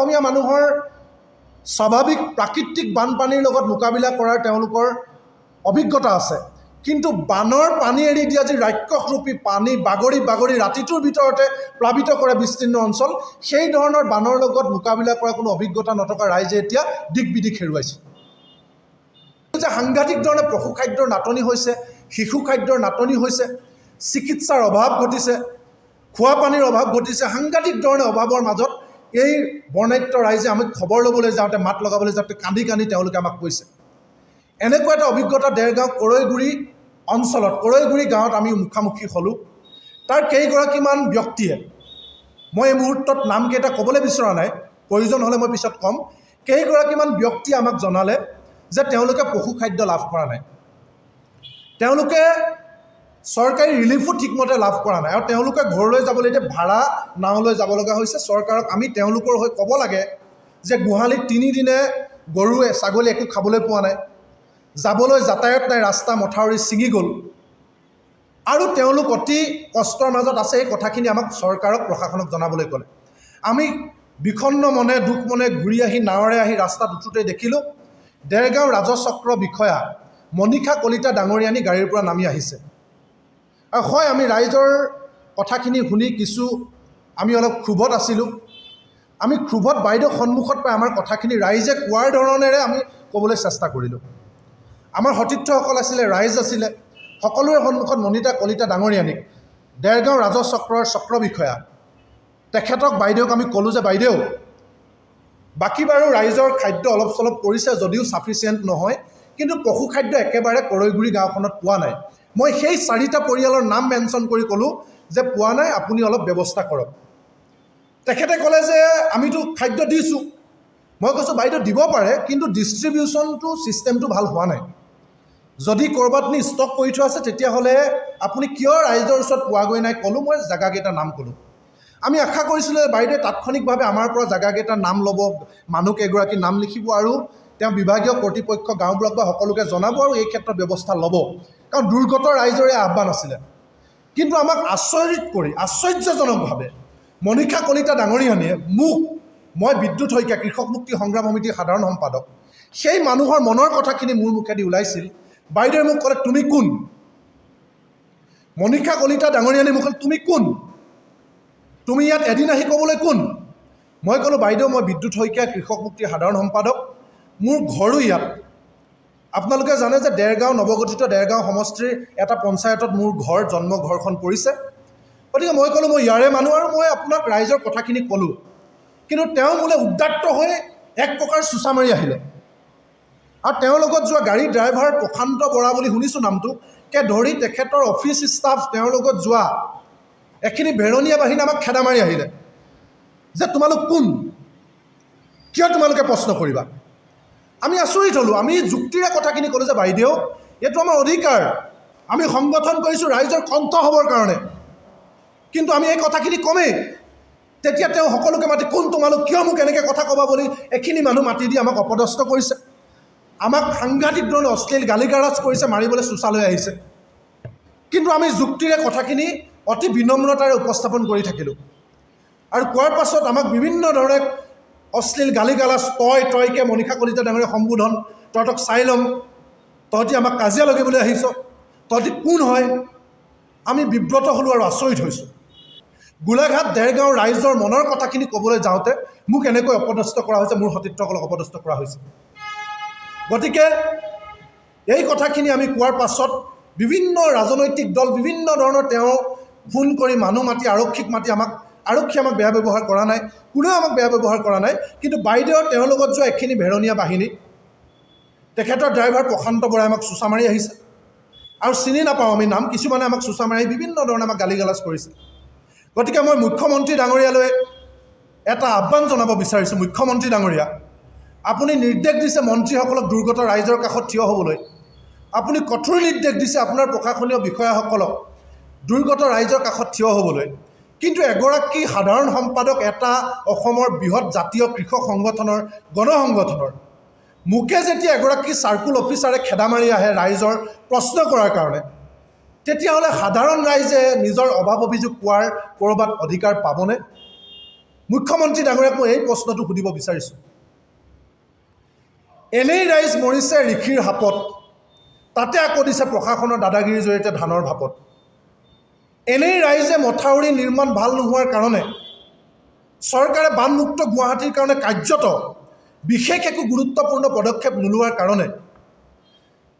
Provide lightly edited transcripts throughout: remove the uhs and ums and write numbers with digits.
অসমীয়া মানুহৰ স্বাভাৱিক প্ৰাকৃতিক বানপানীৰ লগত মোকাবিলা কৰাৰ তেওঁলোকৰ অভিজ্ঞতা আছে, কিন্তু বানৰ পানী এৰি দিয়া যি ৰাক্ষসৰূপী পানী বাগৰি বাগৰি ৰাতিটোৰ ভিতৰতে প্লাবিত কৰে বিস্তীৰ্ণ অঞ্চল, সেই ধৰণৰ বানৰ লগত মোকাবিলা কৰাৰ কোনো অভিজ্ঞতা নথকা ৰাইজে এতিয়া দিক বিদিক হেৰুৱাইছে। যে সাংঘাতিক ধৰণে পশু খাদ্যৰ নাটনি হৈছে, শিশু খাদ্যৰ নাটনি হৈছে, চিকিৎসাৰ অভাৱ ঘটিছে, খোৱা পানীৰ অভাৱ ঘটিছে, সাংঘাতিক ধৰণে অভাৱৰ মাজত এই বৰ্ণাঢ্য ৰাইজে আমি খবৰ ল'বলৈ যাওঁতে, মাত লগাবলৈ যাওঁতে কান্দি কান্দি তেওঁলোকে আমাক কৈছে। এনেকুৱা এটা অভিজ্ঞতা দেৰগাঁও কৰৈগুৰি অঞ্চলত, কৰৈগুৰি গাঁৱত আমি মুখামুখি হ'লোঁ। তাৰ কেইগৰাকীমান ব্যক্তিয়ে, মই এই মুহূৰ্তত নামকেইটা ক'বলৈ বিচৰা নাই, প্ৰয়োজন হ'লে মই পিছত ক'ম, কেইগৰাকীমান ব্যক্তিয়ে আমাক জনালে যে তেওঁলোকে পশু খাদ্য লাভ কৰা নাই, তেওঁলোকে চৰকাৰী ৰিলিফো ঠিকমতে লাভ কৰা নাই, আৰু তেওঁলোকে ঘৰলৈ যাবলৈ এতিয়া ভাড়া নাওলৈ যাব লগা হৈছে। চৰকাৰক আমি তেওঁলোকৰ হৈ ক'ব লাগে যে গোহালিত 3 দিনে গৰুৱে ছাগলী একো খাবলৈ পোৱা নাই, যাবলৈ যাতায়াত নাই, ৰাস্তা মথাউৰি ছিঙি গ'ল, আৰু তেওঁলোক অতি কষ্টৰ মাজত আছে। এই কথাখিনি আমাক চৰকাৰক, প্ৰশাসনক জনাবলৈ ক'লে। আমি বিষণ্ণ মনে দুখ মনে ঘূৰি আহি নাৱেৰে আহি ৰাস্তাত উঠোঁতে দেখিলোঁ দেৰগাঁও ৰাজচক্ৰ বিষয়া মনীষা কলিতা ডাঙৰীয়ানী গাড়ীৰ পৰা নামি আহিছে। আৰু হয়, আমি ৰাইজৰ কথাখিনি শুনি আমি অলপ ক্ষোভত আছিলোঁ। আমি ক্ষোভত বাইদেউ সন্মুখত পাই আমাৰ কথাখিনি ৰাইজে কোৱাৰ ধৰণেৰে আমি ক'বলৈ চেষ্টা কৰিলোঁ। আমাৰ সতীৰ্থসকল আছিলে, ৰাইজ আছিলে, সকলোৰে সন্মুখত মনীষা কলিতা ডাঙৰীয়ানীক, দেৰগাঁও ৰাজচক্ৰৰ চক্ৰ বিষয়া, তেখেতক বাইদেউক আমি ক'লোঁ যে বাইদেউ, বাকী বাৰু ৰাইজৰ খাদ্য অলপ চলপ পৰিছে যদিও ছাফিচিয়েণ্ট নহয়, কিন্তু পশু খাদ্য একেবাৰে কৰৈগুৰি গাঁওখনত পোৱা নাই। মই সেই 4টা পৰিয়ালৰ নাম মেনশ্যন কৰি ক'লোঁ যে পোৱা নাই, আপুনি অলপ ব্যৱস্থা কৰক। তেখেতে ক'লে যে আমিতো খাদ্য দিছোঁ। মই কৈছোঁ বাইদেউ দিব পাৰে, কিন্তু ডিষ্ট্ৰিবিউশ্যনটো ছিষ্টেমটো ভাল হোৱা নাই। যদি ক'ৰবাত নি ষ্টক কৰি থোৱা আছে তেতিয়াহ'লে আপুনি কিয় ৰাইজৰ ওচৰত পোৱাগৈ নাই ক'লোঁ। মই জেগাকেইটাৰ নাম ক'লোঁ। আমি আশা কৰিছিলোঁ যে বাইদেৱে তাৎক্ষণিকভাৱে আমাৰ পৰা জেগাকেইটাৰ নাম ল'ব, মানুহ কেইগৰাকীৰ নাম লিখিব, আৰু তেওঁ বিভাগীয় কৰ্তৃপক্ষ গাঁওবুঢ়াক বা সকলোকে জনাব আৰু এই ক্ষেত্ৰত ব্যৱস্থা ল'ব, কাৰণ দুৰ্গত ৰাইজৰে আহ্বান আছিলে। কিন্তু আমাক আশ্চৰ্যজনকভাৱে মনীষা কলিতা ডাঙৰীয়ানীয়ে মই বিদ্যুৎ শইকীয়া, কৃষক মুক্তি সংগ্ৰাম সমিতিৰ সাধাৰণ সম্পাদক, সেই মানুহৰ মনৰ কথাখিনি মোৰ মুখেদি ওলাইছিল। বাইদেৱে মোক ক'লে তুমি কোন? মনীষা কলিতা ডাঙৰীয়ানী মোক ক'লে তুমি কোন? তুমি ইয়াত এদিন আহি ক'বলৈ কোন? মই ক'লোঁ বাইদেউ, মই বিদ্যুৎ শইকীয়া, কৃষক মুক্তিৰ সাধাৰণ সম্পাদক, মোৰ ঘৰো ইয়াত। আপোনালোকে জানে যে দেৰগাঁও, নৱগঠিত দেৰগাঁও সমষ্টিৰ এটা পঞ্চায়তত মোৰ জন্ম ঘৰখন পৰিছে। গতিকে মই ক'লোঁ মই ইয়াৰে মানুহ, আৰু মই আপোনাক ৰাইজৰ কথাখিনি ক'লোঁ। কিন্তু তেওঁ মোলৈ উদ্যাত্ত হৈ এক প্ৰকাৰ চোঁচা মাৰি আহিলে। আৰু তেওঁৰ লগত যোৱা গাড়ী ড্ৰাইভাৰ প্ৰশান্ত বৰা বুলি শুনিছোঁ নামটোকে ধৰি তেখেতৰ অফিচ ষ্টাফ, তেওঁৰ লগত যোৱা এখিনি ভেৰণীয়া বাহিনী আমাক খেদা মাৰি আহিলে যে তোমালোক কোন, কিয় তোমালোকে প্ৰশ্ন কৰিবা? আমি আচৰিত হ'লোঁ। আমি যুক্তিৰে কথাখিনি ক'লোঁ যে বাইদেউ, এইটো আমাৰ অধিকাৰ, আমি সংগঠন কৰিছোঁ ৰাইজৰ কণ্ঠ হ'বৰ কাৰণে, কিন্তু আমি এই কথাখিনি কমেই। তেতিয়া তেওঁ সকলোকে মাতি কোন তোমালোক, কিয় মোক এনেকৈ কথা ক'বা বুলি এখিনি মানুহ মাতি দি আমাক অপদস্থ কৰিছে, আমাক সাংঘাতিক ধৰণে অশ্লীল গালি গালাজ কৰিছে, মাৰিবলৈ চোঁচালৈ আহিছে। কিন্তু আমি যুক্তিৰে কথাখিনি অতি বিনম্ৰতাৰে উপস্থাপন কৰি থাকিলোঁ। আৰু কোৱাৰ পাছত আমাক বিভিন্ন ধৰণে অশ্লীল গালি গালাজ, তইকে মনীষা কলিতা ডাঙৰীয়া সম্বোধন, তহঁতক চাই ল'ম, তহঁতি আমাক কাজিয়া লগাবলৈ আহিছ, তহঁতি কোন হয়? আমি বিব্ৰত হ'লোঁ আৰু আচৰিত হৈছোঁ। গোলাঘাট দেৰগাঁৱৰ ৰাইজৰ মনৰ কথাখিনি ক'বলৈ যাওঁতে মোক এনেকৈ অপদস্থ কৰা হৈছে, মোৰ সতীৰ্থসকলক অপদস্থ কৰা হৈছে। গতিকে এই কথাখিনি আমি কোৱাৰ পাছত বিভিন্ন ৰাজনৈতিক দল, বিভিন্ন ধৰণৰ তেওঁ ফোন কৰি মানুহ মাতি, আৰক্ষীক মাতি, আৰক্ষীয়ে আমাক বেয়া ব্যৱহাৰ কৰা নাই, কোনেও আমাক বেয়া ব্যৱহাৰ কৰা নাই। কিন্তু বাইদেউ তেওঁৰ লগত যোৱা এখিনি ভেৰণীয়া বাহিনী, তেখেতৰ ড্ৰাইভাৰ প্ৰশান্ত বৰাই আমাক চোঁচা মাৰি আহিছে। আৰু চিনি নাপাওঁ আমি নাম, কিছুমানে আমাক চোঁচা মাৰি বিভিন্ন ধৰণে আমাক গালি গালাজ কৰিছে। গতিকে মই মুখ্যমন্ত্ৰী ডাঙৰীয়ালৈ এটা আহ্বান জনাব বিচাৰিছোঁ। মুখ্যমন্ত্ৰী ডাঙৰীয়া, আপুনি নিৰ্দেশ দিছে মন্ত্ৰীসকলক দুৰ্গত ৰাইজৰ কাষত থিয় হ'বলৈ, আপুনি কঠোৰ নিৰ্দেশ দিছে আপোনাৰ প্ৰশাসনীয় বিষয়াসকলক দুৰ্গত ৰাইজৰ কাষত থিয় হ'বলৈ, কিন্তু এগৰাকী সাধাৰণ সম্পাদক এটা অসমৰ বৃহৎ জাতীয় কৃষক সংগঠনৰ, গণসংগঠনৰ মোকে যেতিয়া এগৰাকী চাৰ্কুল অফিচাৰে খেদা মাৰি আহে ৰাইজৰ প্ৰশ্ন কৰাৰ কাৰণে, তেতিয়াহ'লে সাধাৰণ ৰাইজে নিজৰ অভাৱ অভিযোগ কোৱাৰ ক'ৰবাত অধিকাৰ পাবনে? মুখ্যমন্ত্ৰী ডাঙৰীয়াক মই এই প্ৰশ্নটো সুধিব বিচাৰিছোঁ, এনেই ৰাইজ মৰিছে ঋষিৰ হাপত, তাতে আকৌ দিছে প্ৰশাসনৰ দাদাগিৰিৰ জৰিয়তে ধানৰ ভাপত। এনেই ৰাইজে মথাউৰি নিৰ্মাণ ভাল নোহোৱাৰ কাৰণে, চৰকাৰে বানমুক্ত গুৱাহাটীৰ কাৰণে কাৰ্যত বিশেষ একো গুৰুত্বপূৰ্ণ পদক্ষেপ নোলোৱাৰ কাৰণে,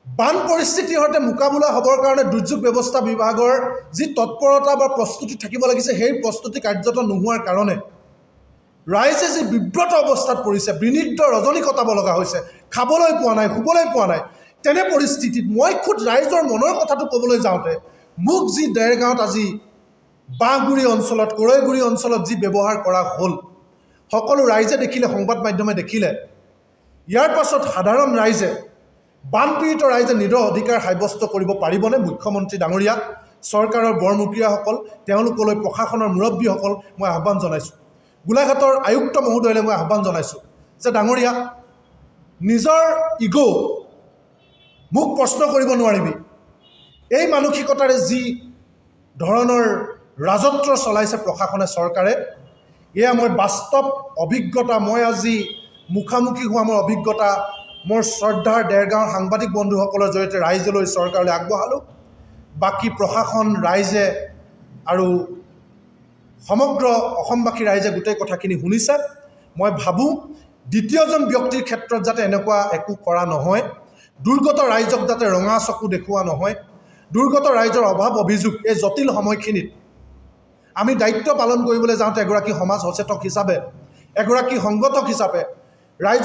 বান পৰিস্থিতিৰ সৈতে মোকাবিলা হ'বৰ কাৰণে দুৰ্যোগ ব্যৱস্থা বিভাগৰ যি তৎপৰতা বা প্ৰস্তুতি থাকিব লাগিছে, সেই প্ৰস্তুতি কাৰ্যত নোহোৱাৰ কাৰণে ৰাইজে যি বিব্ৰত অৱস্থাত পৰিছে, বিনিদ্ৰ ৰজনী কটাব লগা হৈছে, খাবলৈ পোৱা নাই, শুবলৈ পোৱা নাই। তেনে পৰিস্থিতিত মই খুদ ৰাইজৰ মনৰ কথাটো ক'বলৈ যাওঁতে মোক যি দেৰগাঁৱত আজি বাঁহগুৰি অঞ্চলত, কৰৈগুৰি অঞ্চলত যি ব্যৱহাৰ কৰা হ'ল, সকলো ৰাইজে দেখিলে, সংবাদ মাধ্যমে দেখিলে। ইয়াৰ পাছত সাধাৰণ ৰাইজে, বানপীড়িত ৰাইজে নিজৰ অধিকাৰ সাব্যস্ত কৰিব পাৰিবনে? মুখ্যমন্ত্ৰী ডাঙৰীয়া, চৰকাৰৰ বৰমুখীয়াসকল, তেওঁলোকলৈ প্ৰশাসনৰ মুৰব্বীসকল মই আহ্বান জনাইছোঁ। গোলাঘাটৰ আয়ুক্ত মহোদয়লৈ মই আহ্বান জনাইছোঁ যে ডাঙৰীয়া, নিজৰ ইগ' মোক প্ৰশ্ন কৰিব নোৱাৰিবি। এই মানসিকতাৰে যি ধৰণৰ ৰাজত্ব চলাইছে প্ৰশাসনে, চৰকাৰে, এয়া মই বাস্তৱ অভিজ্ঞতা, মই আজি মুখামুখি হোৱা মোৰ অভিজ্ঞতা মোৰ শ্ৰদ্ধাৰ দেৰগাঁৱৰ সাংবাদিক বন্ধুসকলৰ জৰিয়তে ৰাইজলৈ, চৰকাৰলৈ আগবঢ়ালোঁ। বাকী প্ৰশাসন, ৰাইজে আৰু সমগ্ৰ অসমবাসী ৰাইজে গোটেই কথাখিনি শুনিছে। মই ভাবোঁ দ্বিতীয়জন ব্যক্তিৰ ক্ষেত্ৰত যাতে এনেকুৱা একো কৰা নহয়, দুৰ্গত ৰাইজক যাতে ৰঙা চকু দেখুওৱা নহয়, দুৰ্গত ৰাইজৰ অভাৱ অভিযোগ এই জটিল সময়খিনিত আমি দায়িত্ব পালন কৰিবলৈ যাওঁতে এগৰাকী সমাজ সচেতক হিচাপে, এগৰাকী সংগঠক হিচাপে ৰাইজৰ